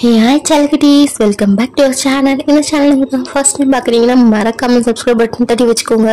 Hey, hi Chalkities, welcome back to our channel. இந்த சேனலுக்கு first time பார்க்குறீங்கன்னா மறக்காம சப்ஸ்கிரைப் பட்டன் தட்டி வச்சுக்கோங்க.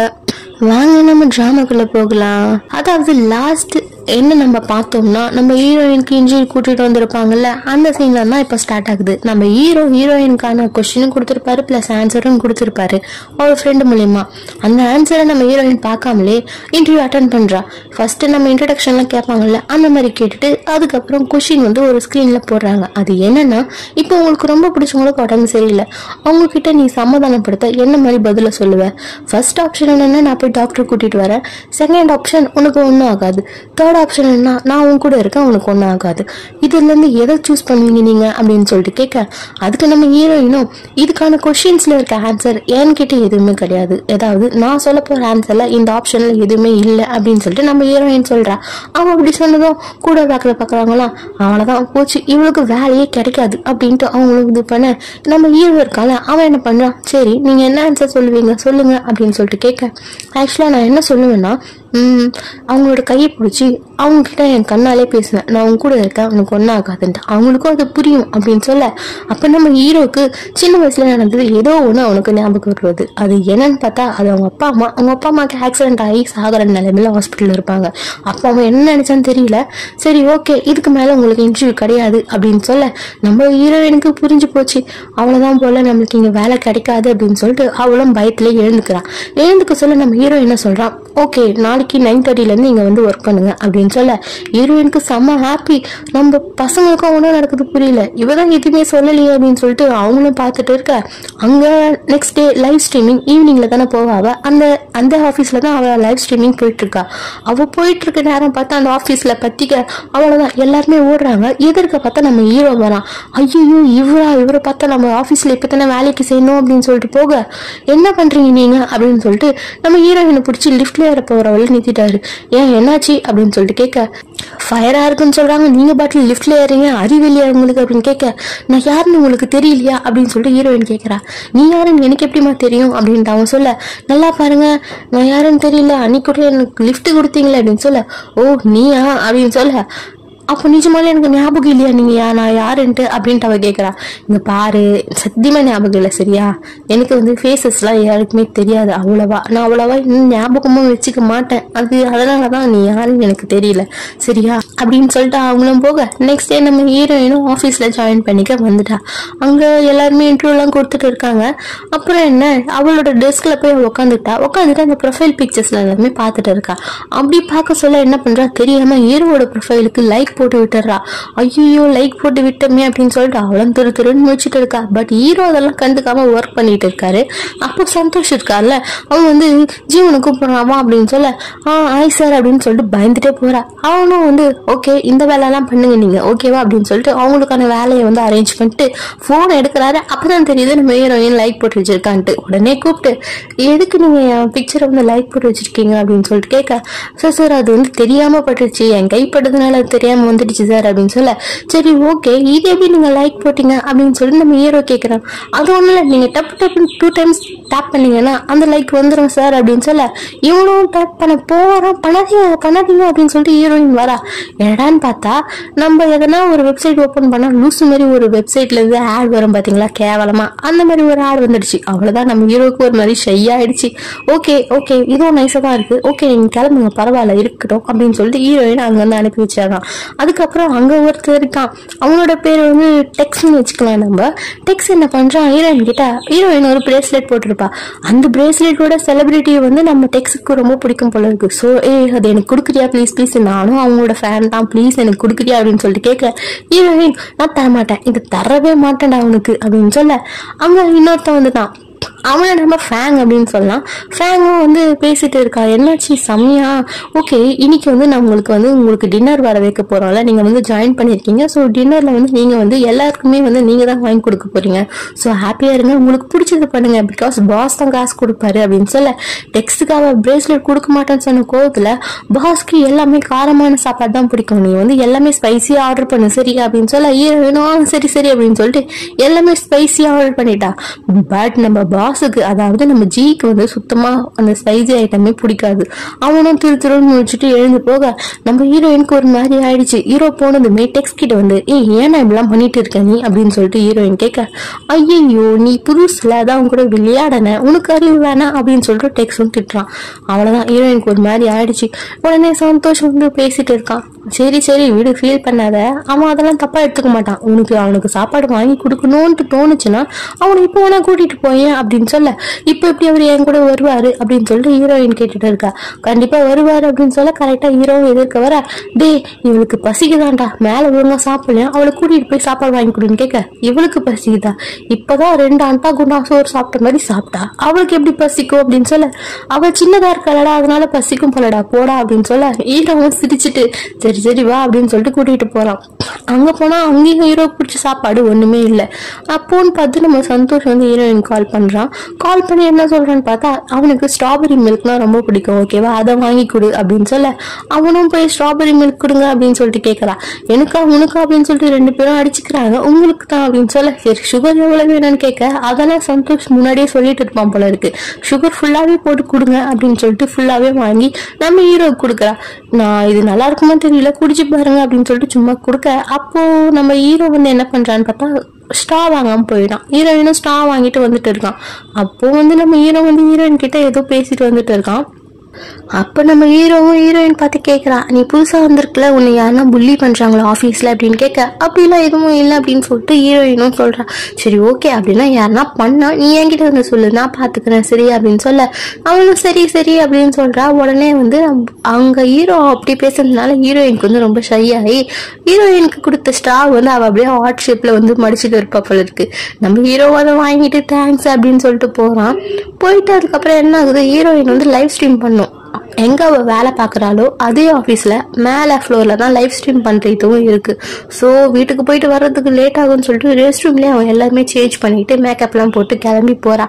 வாங்க நம்ம ட்ராமாக்குள்ளே போகலாம். அதாவது லாஸ்ட் என்ன நம்ம பார்த்தோம்னா நம்ம ஹீரோயினுக்கு இன்ஜுரி கூட்டிகிட்டு வந்திருப்பாங்கல்ல, அந்த சீன்ல தான் இப்போ ஸ்டார்ட் ஆகுது. நம்ம ஹீரோயினுக்கான கொஸ்டினும் கொடுத்துருப்பாரு, ப்ளஸ் ஆன்சரும் கொடுத்துருப்பாரு ஒரு ஃப்ரெண்டு மூலயமா. அந்த ஆன்சரை நம்ம ஹீரோயின் பார்க்காமலே இன்டர்வியூ அட்டன் பண்ணுறா. ஃபர்ஸ்ட்டு நம்ம இன்ட்ரடக்ஷன்லாம் கேட்பாங்கல்ல, அந்த மாதிரி கேட்டுட்டு அதுக்கப்புறம் கொஸ்டின் வந்து ஒரு ஸ்க்ரீனில் போடுறாங்க. அது என்னன்னா, இப்போ உங்களுக்கு ரொம்ப பிடிச்சவங்களுக்கு உடம்பு சரியில்லை, அவங்கக்கிட்ட நீ சமாதானப்படுத்த என்ன மாதிரி பதில சொல்லுவேன்? ஃபர்ஸ்ட் ஆப்ஷன் என்னன்னா, நான் போய் டாக்டர் கூட்டிகிட்டு வரேன். செகண்ட் ஆப்ஷன், உனக்கு ஒன்றும் ஆகாது. தேர்ட் ஆப்ஷன் என்ன, நான் உன் கூட இருக்கேன், உனக்கு ஒன்றும் ஆகாது. இதுலேருந்து எதை சூஸ் பண்ணுவீங்க நீங்கள் அப்படின்னு சொல்லிட்டு கேட்க, அதுக்கு நம்ம ஹீரோயினும் இதுக்கான கொஷின்ஸில் இருக்க ஆன்சர் என்கிட்ட எதுவுமே கிடையாது, ஏதாவது நான் சொல்ல போகிற ஆன்சரில் இந்த ஆப்ஷனில் எதுவுமே இல்லை அப்படின்னு சொல்லிட்டு நம்ம ஹீரோயின் சொல்கிறா. அவன் அப்படி சொன்னதும் கூட பார்க்குறாங்களாம், அவ்வளோதான் போச்சு, இவளுக்கு வேலையே கிடைக்காது அப்படின்ட்டு அவங்களுக்கு இது பண்ண நம்ம ஹீரோ இருக்கால, அவன் என்ன பண்ணுறான், சரி நீங்கள் என்ன ஆன்சர் சொல்லுவீங்க சொல்லுங்க அப்படின்னு சொல்லிட்டு கேட்க, ஆக்சுவலாக நான் என்ன சொல்லுவேன்னா, அவங்களோட கையை பிடிச்சி அவங்கக்கிட்ட என் கண்ணாலே பேசுவேன், நான் அவங்க கூட இருக்கேன், அவனுக்கு ஒன்றும் ஆகாதுன்ட்டு. அவங்களுக்கும் அது புரியும் அப்படின்னு சொல்ல, அப்போ நம்ம ஹீரோக்கு சின்ன வயசுல நடந்தது ஏதோ ஒன்று அவனுக்கு ஞாபகம் வருவது. அது என்னன்னு பார்த்தா, அது அவங்க அப்பா அம்மாவுக்கு ஆக்சிடென்ட் ஆகி சாகிற நிலைமையில ஹாஸ்பிட்டலில் இருப்பாங்க. அப்போ அவன் என்ன நினைச்சான்னு தெரியல. சரி ஓகே, இதுக்கு மேலே உங்களுக்கு இன்டர்வியூ கிடையாது அப்படின்னு சொல்ல, நம்ம ஹீரோயினுக்கு புரிஞ்சு போச்சு, அவ்வளோதான் போல நம்மளுக்கு இங்கே வேலை கிடைக்காது அப்படின்னு சொல்லிட்டு அவளும் பயத்திலே எழுந்துக்க சொல்ல நம்ம ஹீரோ என்ன சொல்றான், ஓகே நாளைக்கு 9:30 இங்கே வந்து ஒர்க் பண்ணுங்க அப்படின்னு சொல்ல, ஹீரோயினுக்கு செம்ம ஹாப்பி. நம்ம பசங்களுக்கும் ஒன்றும் நடக்குது புரியல, இவதான் எதுவுமே சொல்லலையே அப்படின்னு சொல்லிட்டு அவங்களும் பார்த்துட்டு இருக்க, அங்கே நெக்ஸ்ட் டே லைவ் ஸ்ட்ரீமிங் ஈவினிங்ல தானே போவா அவ, அந்த ஆஃபீஸில் தான் அவள் லைவ் ஸ்ட்ரீமிங் போயிட்டு இருக்கா. அவள் போயிட்டு இருக்க நேரம் பார்த்தா அந்த ஆஃபீஸில் பற்றிக்க அவ்வளோதான் எல்லாருமே ஓடுறாங்க. எதிர்க்க பார்த்தா நம்ம ஹீரோ வரான். ஐயோ இவரை பார்த்தா நம்ம ஆஃபீஸில் இப்போ தானே வேலைக்கு செய்யணும் அப்படின்னு சொல்லிட்டு போக, என்ன பண்ணுறீங்க நீங்கள் அப்படின்னு சொல்லிட்டு நம்ம ஹீரோயினை பிடிச்சி லிஃப்ட்ல ஏற போகிறவளை நிறுத்திட்டாரு. ஏன் என்னாச்சு அப்படின்னு சொல்லிட்டு கேட்க, ஃபயரா இருக்குன்னு சொல்றாங்க, நீங்க பாட்டில் லிஃப்ட்ல ஏறீங்க, அறிவில்லையா உங்களுக்கு அப்படின்னு கேட்க, நான் யாருன்னு உங்களுக்கு தெரியலையா அப்படின்னு சொல்லிட்டு ஹீரோயின் கேட்கறா. நீ யாருன்னு எனக்கு எப்படிமா தெரியும் அப்படின்ட்டு அவன் சொல்ல, நல்லா பாருங்க நான் யாருன்னு தெரியல, அன்னைக்கு கூட எனக்கு லிஃப்ட் கொடுத்தீங்களே அப்படின்னு சொல்ல, ஓ நீயா அப்படின்னு சொல்ல, அப்போ நிஜமாலே எனக்கு ஞாபகம் இல்லையா நீங்க நான் யாருன்ட்டு அப்படின்ட்டு அவ கேட்குறா. இங்கே பாரு சத்தியமா ஞாபகம் இல்லை சரியா, எனக்கு வந்து ஃபேஸஸ்லாம் யாருக்குமே தெரியாது அவ்வளவா, நான் அவ்வளவா இன்னும் ஞாபகமும் வச்சுக்க மாட்டேன், அதனால தான் நீ யாருன்னு எனக்கு தெரியல சரியா அப்படின்னு சொல்லிட்டு அவங்களும் போக, நெக்ஸ்ட் டே நம்ம ஹீரோயினும் ஆஃபீஸில் ஜாயின் பண்ணிக்க வந்துட்டா. அங்கே எல்லாருமே இன்டர்வியூலாம் கொடுத்துட்டு இருக்காங்க. அப்புறம் என்ன, அவளோட டெஸ்கில் போய் உட்காந்துட்டு அந்த ப்ரொஃபைல் பிக்சர்ஸ்ல எல்லாருமே பார்த்துட்டு இருக்கா. அப்படி பார்க்க சொல்ல என்ன பண்றா தெரியாம ஹீரோவோட ப்ரொஃபைலுக்கு லைக் போட்டு விட்டுறா. ஐயோ லைக் போட்டு விட்டோமே அப்படின்னு சொல்லிட்டு அவளும் திருன்னு முடிச்சுட்டு இருக்கா. பட் ஹீரோ அதெல்லாம் கண்டுக்காம ஒர்க் பண்ணிட்டு இருக்காரு. அப்போ சந்தோஷ் இருக்கார்ல, அவன் வந்து ஜீவனை கூப்பிடுறான் அப்படின்னு சொல்ல, ஆய் சார் அப்படின்னு சொல்லிட்டு பயந்துட்டே போறா. அவனும் வந்து ஓகே இந்த வேலையெல்லாம் பண்ணுங்க நீங்க ஓகேவா அப்படின்னு சொல்லிட்டு அவங்களுக்கான வேலையை வந்து அரேஞ்ச் பண்ணிட்டு போன் எடுக்கிறாரு. அப்பதான் தெரியுது நம்ம ஹீரோயின் லைக் போட்டு வச்சிருக்கான்ட்டு. உடனே கூப்பிட்டு, எதுக்கு நீங்க என் பிக்சரை வந்து லைக் போட்டு வச்சிருக்கீங்க அப்படின்னு சொல்லிட்டு கேட்க, சார் அது வந்து தெரியாம பட்டுருச்சு, என் கைப்பட்டதுனால அது தெரியாம வந்துடுச்சு சார் அப்படின்னு சொல்ல, சரி ஓகே இது எப்படி நீங்க லைக் போட்டீங்க அப்படின்னு சொல்லிட்டு நம்ம ஹீரோ கேட்கிறோம். அது ஒண்ணும் இல்லை, நீங்க டப் 2 times டேப் பண்ணீங்கன்னா அந்த லைக் வந்துடும் சார் அப்படின்னு சொல்ல, இவனும் டேப் பண்ண போறோம், பண்ணாதீங்க அப்படின்னு சொல்லிட்டு ஹீரோயின் வரா. என்னடான்னு பார்த்தா நம்ம எதனா ஒரு வெப்சைட் ஓப்பன் பண்ணா லூஸ் மாதிரி ஒரு வெப்சைட்ல இருந்து ஆட் வரும் பாத்தீங்களா கேவலமா, அந்த மாதிரி ஒரு ஆட் வந்துடுச்சு. அவ்வளவுதான் நம்ம ஹீரோக்கு ஒரு மாதிரி ஷை ஆயிடுச்சு. ஓகே இதுவும் நைஸா தான் இருக்கு, ஓகே நீங்க கிளம்புங்க பரவாயில்ல இருக்கட்டும் அப்படின்னு சொல்லிட்டு ஹீரோயின் அங்க வந்து அனுப்பி வச்சாங்க. அதுக்கப்புறம் அங்க ஒருத்தர் இருக்கான், அவனோட பேர் வந்து டெக்ஸ்ன்னு வச்சுக்கலாம். நம்ம டெக்ஸ் என்ன பண்றான், ஹீரோயின் கிட்ட ஹீரோயின் ஒரு பிரேஸ்லெட் போட்டிருப்பா. அந்த பிரேஸ்லெட்டோட செலிபிரிட்டியை வந்து நம்ம டெக்ஸுக்கு ரொம்ப பிடிக்கும் போல இருக்கு. ஸோ அது எனக்கு கொடுக்குறியா ப்ளீஸ் நானும் அவங்களோட ஃபேன் தான், ப்ளீஸ் எனக்கு கொடுக்குறியா அப்படின்னு சொல்லிட்டு கேட்க, ஹீரோயின் நான் தரமாட்டேன், இது தரவே மாட்டேன்டா அவனுக்கு அப்படின்னு சொல்ல, அங்க இன்னொருத்தன் வந்து தான் அவனை நம்ம ஃபேங் அப்படின்னு சொல்லலாம். ஃபேங்கும் வந்து பேசிட்டு இருக்கா, என்னாச்சு செம்மையா, ஓகே இன்னைக்கு வந்து நான் உங்களுக்கு டின்னர் வர வைக்க போறோம்ல, நீங்க வந்து ஜாயின் பண்ணிருக்கீங்க, ஸோ டின்னர்ல வந்து நீங்க வந்து எல்லாருக்குமே வந்து நீங்க தான் வாங்கி கொடுக்க போறீங்க, ஸோ ஹாப்பியா இருங்க, உங்களுக்கு பிடிச்சது பண்ணுங்க, பிகாஸ் பாஸ் தான் காசு கொடுப்பாரு அப்படின்னு சொல்ல, டெக்ஸ்டுக்கு அவ பிரேஸ்லெட் கொடுக்க மாட்டேன்னு சொன்ன கோவத்துல, பாஸ்க்கு எல்லாமே காரமான சாப்பாடு தான் பிடிக்கும், நீ வந்து எல்லாமே ஸ்பைசியா ஆர்டர் பண்ணு சரியா அப்படின்னு சொல்ல, ஹீரோயினும் சரி அப்படின்னு சொல்லிட்டு எல்லாமே ஸ்பைசியா ஆர்டர் பண்ணிட்டா. பட் நம்ம பாஸ் பாஸுக்கு அதாவது நம்ம ஜிக்கு வந்து சுத்தமா அந்த ஸ்பைசி ஐட்டமே பிடிக்காது. அவனும் திருன்னு முடிச்சுட்டு எழுந்து போக நம்ம ஹீரோயினுக்கு ஒரு மாதிரி ஆயிடுச்சு. ஹீரோ போனதுமே டெக்ஸ்ட் கிட்ட வந்து ஏன் இப்படிலாம் பண்ணிட்டு இருக்க நீ அப்படின்னு சொல்லிட்டு ஹீரோயின் கேட்க, ஐயோ நீ புதுசுல அதான் உன் கூட விளையாடன, உனக்கு அறிவு வேணாம் அப்படின்னு சொல்லிட்டு டெக்ஸ்டும் திட்டுறான். அவ்வளவுதான், ஹீரோயினுக்கு ஒரு மாதிரி ஆயிடுச்சு. உடனே சந்தோஷ் வந்து பேசிட்டு இருக்கான். சரி சரி வீடு ஃபீல் பண்ணாத, அவன் அதெல்லாம் தப்பா எடுத்துக்க மாட்டான். அவனுக்கு சாப்பாடு வாங்கி கொடுக்கணும்னு தோணுச்சுன்னா அவனை இப்போ வேணா கூட்டிட்டு போயேன் அப்படின்னு சொல்ல, இப்ப எப்படி அவர் என் கூட வருவாரு அப்படின்னு சொல்லிட்டு ஹீரோயின் கேட்டுட்டு இருக்கா. கண்டிப்பா வருவாரு அப்படின்னு சொல்ல கரெக்டா ஹீரோவும் எதிர்க்க வர, டே இவளுக்கு பசிக்குதான்டா, மேல ஒழுங்கா சாப்பிடலையா, அவளை கூட்டிட்டு போய் சாப்பாடு வாங்கி கொடுன்னு கேட்க, இவளுக்கு பசிக்குதா, இப்பதான் 2 அண்டா குண்டா சோறு சாப்பிட்ட மாதிரி சாப்பிட்டா, அவளுக்கு எப்படி பசிக்கும் அப்படின்னு சொல்ல, அவ சின்னதா இருக்காளடா அதனால பசிக்கும் போலடா போடா அப்படின்னு சொல்ல ஹீரோவும் சிரிச்சுட்டு சரி சரி வா அப்படின்னு சொல்லிட்டு கூட்டிட்டு போறான். அங்க போனா அங்கேயும் ஹீரோ பிடிச்ச சாப்பாடு ஒண்ணுமே இல்லை. அப்போன்னு பார்த்து நம்ம சந்தோஷ் வந்து ஹீரோயின் கால் பண்றான். கால் பண்ணி என்ன சொல்றான்னு பார்த்தா அவனுக்கு ஸ்ட்ராபெரி மில்க்னா ரொம்ப பிடிக்கும், ஓகேவா அதை வாங்கி கொடு அப்படின்னு சொல்ல, அவனும் போய் ஸ்ட்ராபெரி மில்க் கொடுங்க அப்படின்னு சொல்லிட்டு கேட்கறான். எனக்கா உனக்கா அப்படின்னு சொல்லிட்டு 2 பேரும் அடிச்சுக்கிறாங்க. உங்களுக்கு தான் அப்படின்னு சொல்ல, சரி சுகர் எவ்வளவு வேணும்னு கேட்க, அதெல்லாம் சந்தோஷ் முன்னாடியே சொல்லிட்டு இருப்பான் போல இருக்கு. சுகர் ஃபுல்லாவே போட்டு கொடுங்க அப்படின்னு சொல்லிட்டு ஃபுல்லாவே வாங்கி நம்ம ஹீரோ கொடுக்குறா. நான் இது நல்லா இருக்குமா தெரியல, குடிச்சு பாருங்க அப்படின்னு சொல்லிட்டு சும்மா கொடுக்க, அப்போ நம்ம ஹீரோ வந்து என்ன பண்றான்னு பார்த்தா ஸ்ட்ரா வாங்காம போயிடான். ஹீரோயினும் ஸ்ட்ரா வாங்கிட்டு வந்துட்டு இருக்கான். அப்போ வந்து நம்ம ஹீரோ வந்து ஹீரோயின் கிட்ட ஏதோ பேசிட்டு வந்துட்டு இருக்கான். அப்ப நம்ம ஹீரோவும் ஹீரோயின் பார்த்து கேட்கறான், நீ புதுசா வந்திருக்கல, உன்னை யாருன்னா புள்ளி பண்றாங்களா ஆபீஸ்ல அப்படின்னு கேட்க, அப்படிலாம் எதுவும் இல்லை அப்படின்னு சொல்லிட்டு ஹீரோயினும் சொல்றான். சரி ஓகே அப்படின்னா யாருன்னா பண்ணா நீ என்கிட்ட வந்து சொல்லு, நான் பாத்துக்கிறேன் சரி அப்படின்னு சொல்ல, அவளும் சரி சரி அப்படின்னு சொல்றா. உடனே வந்து அங்க ஹீரோ அப்படி பேசுறதுனால ஹீரோயினுக்கு வந்து ரொம்ப ஷை ஆகி ஹீரோயினுக்கு கொடுத்த ஸ்ட்ரா வந்து அவ அப்படியே ஹார்ட் ஷேப்ல வந்து மடிச்சுட்டு இருப்பா போல இருக்கு. நம்ம ஹீரோ அதை வாங்கிட்டு தேங்க்ஸ் அப்படின்னு சொல்லிட்டு போறான். போயிட்டு அதுக்கப்புறம் என்ன ஆகுது, ஹீரோயின் வந்து லைவ் ஸ்ட்ரீம் பண்ணும். எங்க அவ வேலை பாக்குறாளோ அதே ஆபீஸ்ல மேல ஃப்ளோர்ல தான் லைவ் ஸ்ட்ரீம் பண்றதும் இருக்கு. சோ வீட்டுக்கு போயிட்டு வர்றதுக்கு லேட் ஆகும்னு சொல்லிட்டு ரெஸ்ட் ரூம்லயே அவன் எல்லாமே சேஞ்ச் பண்ணிட்டு மேக்கப் எல்லாம் போட்டு கிளம்பி போறா.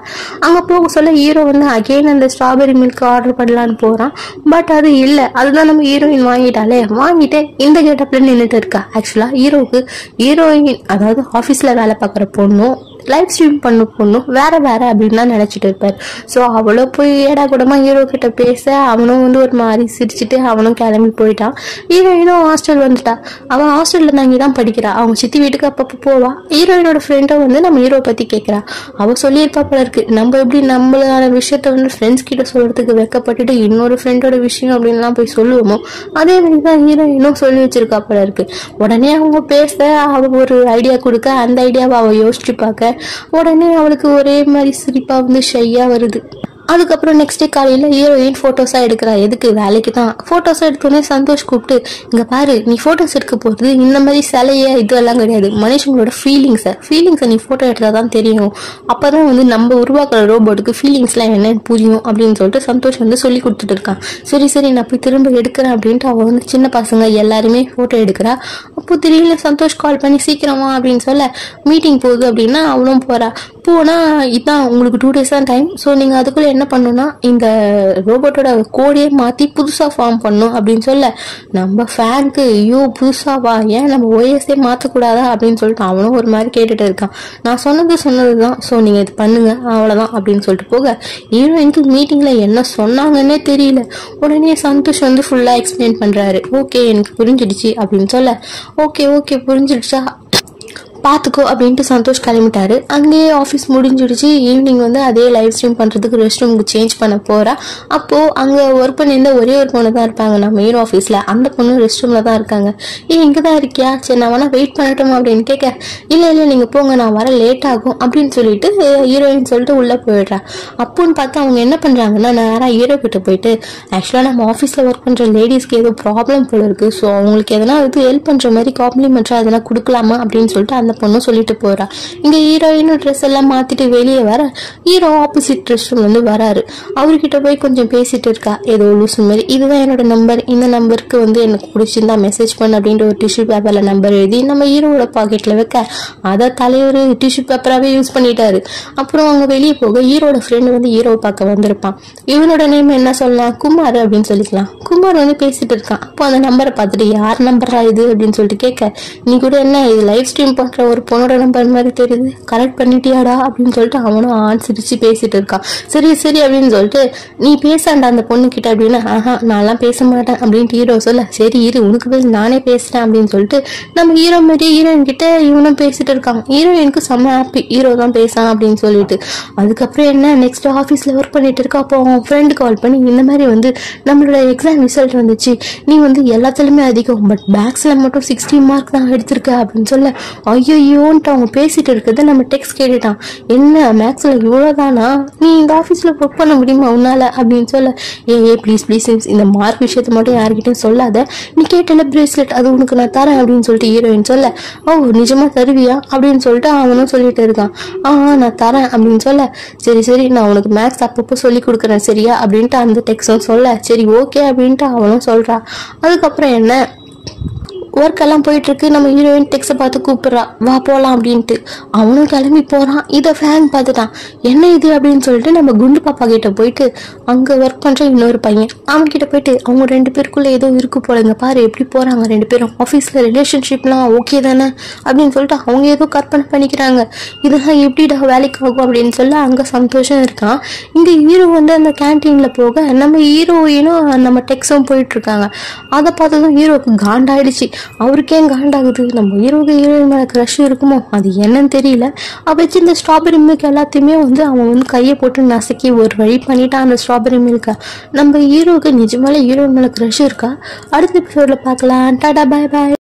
அங்க போக சொல்ல ஹீரோ வந்து அகெயின் அந்த ஸ்ட்ராபெரி மில்க் ஆர்டர் பண்ணலான்னு போறான். பட் அது இல்ல, அதுதான் நம்ம ஹீரோயின் வாங்கிட்டாலே. வாங்கிட்டு இந்த கெட்டப்ல நின்றுட்டு இருக்கா. ஆக்சுவலா ஹீரோக்கு ஹீரோயின் அதாவது ஆபீஸ்ல வேலை பாக்குற பொண்ணும் லைவ் ஸ்ட்ரீம் பண்ண பொண்ணும் வேற வேற அப்படின்னு தான் நினைச்சிட்டு இருப்பாரு. ஸோ அவளோ போய் ஏடா கூடமா ஹீரோ கிட்ட பேச அவனும் வந்து ஒரு மாதிரி சிரிச்சுட்டு அவனும் கிளம்பி போயிட்டான். ஹீரோயினும் ஹாஸ்டல் வந்துட்டா. அவன் ஹாஸ்டல்ல தாங்கி தான் படிக்கிறா. அவங்க சித்தி வீட்டுக்கு அப்பப்போ போவா. ஹீரோயினோட ஃப்ரெண்டும் வந்து நம்ம ஹீரோ பத்தி கேட்கறா. அவ சொல்லியிருப்பா போல இருக்கு, நம்ம எப்படி நம்மளான விஷயத்த வந்து ஃப்ரெண்ட்ஸ் கிட்ட சொல்றதுக்கு வெக்கப்பட்டுட்டு இன்னொரு ஃப்ரெண்டோட விஷயம் அப்படின்லாம் போய் சொல்லுவோமோ அதே மாதிரி தான் ஹீரோயினும் சொல்லி வச்சிருக்கா போல இருக்கு. உடனே அவங்க பேச அவ ஒரு ஐடியா கொடுக்க அந்த ஐடியாவை அவ யோசிச்சு பார்க்க உடனே அவளுக்கு ஒரே மாதிரி சிரிப்பா வந்து ஷையா வருது. அதுக்கப்புறம் நெக்ஸ்ட் டே காலையில ஹீரோயின் போட்டோஸா எடுக்கிறா. எதுக்கு, வேலைக்கு தான். போட்டோஸா எடுத்தோடனே சந்தோஷ் கூப்பிட்டு, இங்க பாரு நீ போட்டோஸ் எடுக்க போறது இந்த மாதிரி சிலைய இதெல்லாம் கிடையாது, மனுஷங்களோட ஃபீலிங்ஸை நீ போட்டோ எடுத்தாதான் தெரியும், அப்பதான் வந்து நம்ம உருவாக்குற ரோபோட்டுக்கு ஃபீலிங்ஸ்லாம் என்னன்னு புரியும் அப்படின்னு சொல்லிட்டு சந்தோஷ் வந்து சொல்லி கொடுத்துட்டு இருக்கான். சரி சரி நான் போய் திரும்ப எடுக்கிறேன் அப்படின்ட்டு அவ வந்து சின்ன பசங்க எல்லாருமே போட்டோ எடுக்கிறா. அப்போ திடீர்னு சந்தோஷ் கால் பண்ணி சீக்கிரமா அப்படின்னு சொல்ல மீட்டிங் போகுது அப்படின்னா அவளும் போறா. போனா இதான் உங்களுக்கு 2 days தான் டைம். ஸோ நீங்க அதுக்குள்ள என்ன பண்ணணும்னா இந்த ரோபோட்டோட கோடையே மாத்தி புதுசா ஃபார்ம் பண்ணும் அப்படின்னு சொல்ல நம்ம ஃபேனுக்கு ஐயோ புதுசாவா, ஏன் நம்ம ஓஎஸ்ஏ மாற்றக்கூடாதா அப்படின்னு சொல்லிட்டு அவனும் ஒரு மாதிரி கேட்டுட்டு இருக்கான். நான் சொன்னதுதான், ஸோ நீங்க இது பண்ணுங்க அவ்வளவுதான் அப்படின்னு சொல்லிட்டு போக ஹீரோயினுக்கு மீட்டிங்ல என்ன சொன்னாங்கன்னே தெரியல. உடனே சந்தோஷ் வந்து ஃபுல்லா எக்ஸ்பிளைன் பண்றாரு. ஓகே எனக்கு புரிஞ்சிடுச்சு அப்படின்னு சொல்ல ஓகே புரிஞ்சிடுச்சா பார்த்துக்கோ அப்படின்ட்டு சந்தோஷ் கிளம்பிட்டாரு. அங்கேயே ஆஃபீஸ் முடிஞ்சிடுச்சு. ஈவினிங் வந்து அதே லைவ் ஸ்ட்ரீம் பண்ணுறதுக்கு ரெஸ்ட் ரூமுக்கு சேஞ்ச் பண்ண போகிறா. அப்போது அங்கே ஒர்க் பண்ணியிருந்த ஒரே ஒரு பொண்ணு தான் இருப்பாங்க நம்ம மெயின் ஆஃபீஸில். அந்த பொண்ணு ரெஸ்ட் ரூமில் தான் இருக்காங்க. இங்கே தான் இருக்கியா, சரி நான் வேணா வெயிட் பண்ணட்டுமா அப்படின்னு கேட்க, இல்லை நீங்கள் போங்க நான் வர லேட் ஆகும் அப்படின்னு சொல்லிட்டு ஹீரோயின் சொல்லிட்டு உள்ளே போயிடுறா. அப்போன்னு பார்த்து அவங்க என்ன பண்ணுறாங்கன்னா நேராக ஹீரோ கிட்ட போயிட்டு, ஆக்சுவலாக நம்ம ஆஃபீஸில் ஒர்க் பண்ணுற லேடிஸ்க்கு ஏதோ ப்ராப்ளம் போல இருக்குது, ஸோ அவங்களுக்கு எதனா இது ஹெல்ப் பண்ணுற மாதிரி காம்ப்ளிமெண்ட்ஸாக எதனா கொடுக்கலாமா அப்படின்னு சொல்லிட்டு அந்த பொண்ணு சொல்லிட்டு போறா. இங்க ஹீரோயின் ட்ரெஸ் எல்லாம் மாத்திட்டு வெளியே வர ஹீரோ ஆப்போசிட் ட்ரெஸ் ரூம்ல இருந்து வராரு. அவர்கிட்ட போய் கொஞ்சம் பேசிட்டு இருக்கா ஏதோ லூசு மாதிரி. இதுதான் என்னோட நம்பர், இந்த நம்பருக்கு வந்து எனக்கு பிடிச்சிருந்தா மெசேஜ் பண்ணு அப்படின்ற ஒரு டிஷ்யூ பேப்பர்ல நம்பர் எழுதி நம்ம ஹீரோட பாக்கெட்ல வைக்க அதை தலைவர் டிஷ்யூ பேப்பராகவே யூஸ் பண்ணிட்டாரு. அப்புறம் அவங்க வெளியே போக ஹீரோட ஃப்ரெண்டு வந்து ஹீரோவை பார்க்க வந்திருப்பான். இவனோட நேம் என்ன சொல்லலாம், குமார் அப்படின்னு சொல்லிக்கலாம். குமார் வந்து பேசிட்டு இருக்கான். அப்போ அந்த நம்பரை பார்த்துட்டு யார் நம்பரா இது அப்படின்னு சொல்லிட்டு கேட்க, நீ கூட என்ன இது லைவ் ஸ்ட்ரீம் பண்ற இருக்கிற ஒரு பொண்ணோட நம்பர் மாதிரி தெரியுது, கரெக்ட் பண்ணிட்டியாடா அப்படின்னு சொல்லிட்டு அவனும் சிரிச்சு பேசிட்டு இருக்கான். சரி சரி அப்படின்னு சொல்லிட்டு நீ பேசாண்டா அந்த பொண்ணு கிட்ட அப்படின்னு. நான்லாம் பேச மாட்டேன் அப்படின்ட்டு ஹீரோ சொல்ல, சரி இரு உனக்கு பதில் நானே பேசுறேன் அப்படின்னு சொல்லிட்டு நம்ம ஹீரோ மாதிரி ஹீரோயின் கிட்ட இவனும் பேசிட்டு இருக்காங்க. ஹீரோயினுக்கு செம்ம ஹாப்பி, ஹீரோ தான் பேசான் அப்படின்னு சொல்லிட்டு. அதுக்கப்புறம் என்ன, நெக்ஸ்ட் ஆஃபீஸ்ல ஒர்க் பண்ணிட்டு இருக்கா. அப்போ அவன் ஃப்ரெண்டு கால் பண்ணி இந்த மாதிரி நம்மளோட எக்ஸாம் ரிசல்ட் வந்துச்சு, நீ எல்லாத்துலயுமே அதிகம், பட் பேக்ஸ்ல மட்டும் 60 மார்க் தான் எடுத்திருக்க அப்படின்னு சொல்ல, ஐயோன்ட்டு அவங்க பேசிட்டு இருக்கிறத நம்ம டெக்ஸ்ட் கேட்டுட்டான். என்ன மேக்ஸ்ல இவ்வளவுதானா, நீ இந்த ஆஃபீஸ்ல ஒர்க் பண்ண முடியுமா உன்னால அப்படின்னு சொல்ல, ஏ ப்ளீஸ் ப்ளீஸ் இந்த மார்க் விஷயத்த மட்டும் யார்கிட்டையும் சொல்லாத, நீ கேட்டல பிரேஸ்லெட் அது உனக்கு நான் தரேன் அப்படின்னு சொல்லிட்டு ஹீரோயின் சொல்ல, ஓ நிஜமா தருவியா அப்படின்னு சொல்லிட்டு அவனும் சொல்லிட்டு இருக்கான். நான் தரேன் அப்படின்னு சொல்ல, சரி சரி நான் உனக்கு மேக்ஸ் அப்பப்போ சொல்லி கொடுக்குறேன் சரியா அப்படின்ட்டு அந்த டெக்ஸ்டும் சொல்ல, சரி ஓகே அப்படின்ட்டு அவனும் சொல்றா. அதுக்கப்புறம் என்ன, ஒர்க் எல்லாம் போயிட்டு இருக்கு. நம்ம ஹீரோயின் டெக்ஸ்ட பார்த்து கூப்பிடுறா, வா போலாம் அப்படின்ட்டு. அவனும் கிளம்பி போறான். இதை ஃபேன் பார்த்துட்டான், என்ன இது அப்படின்னு சொல்லிட்டு நம்ம குண்டு பாப்பா கிட்ட போயிட்டு, அங்க ஒர்க் பண்ற இன்னொரு பையன் அவன் கிட்ட போயிட்டு, அவங்க 2 பேருக்குள்ள ஏதோ இருக்கு போலங்க, பாரு எப்படி போறாங்க 2 பேரும், ஆஃபீஸ்ல ரிலேஷன்ஷிப்லாம் ஓகே தானே அப்படின்னு சொல்லிட்டு அவங்க ஏதோ கற்பனை பண்ணிக்கிறாங்க. இதெல்லாம் எப்படிடா வேலைக்கு ஆகும் அப்படின்னு சொல்ல அங்க சந்தோஷம் இருக்கான். இங்க ஹீரோ அந்த கேன்டீன்ல போக நம்ம ஹீரோயினும் நம்ம டெக்ஸும் போயிட்டு இருக்காங்க. அதை பார்த்ததும் ஹீரோக்கு காண்டாயிடுச்சு. அவருக்கு ஏன் காண்டாகுது, நம்ம ஹீரோக்கு ஹீரோயின் மேல க்ரஷ் இருக்குமோ அது என்னன்னு தெரியல. வச்சு இந்த ஸ்ட்ராபெரி மில்க் எல்லாத்தையுமே அவன் கையை போட்டு நசுக்கி ஒரு வழி பண்ணிட்டான் அந்த ஸ்ட்ராபெரி மில்க. நம்ம ஹீரோக்கு நிஜமால ஹீரோயின் மேல க்ரஷ் இருக்கா? அடுத்த எபிசோட்ல பார்க்கலாம். Tata bye bye.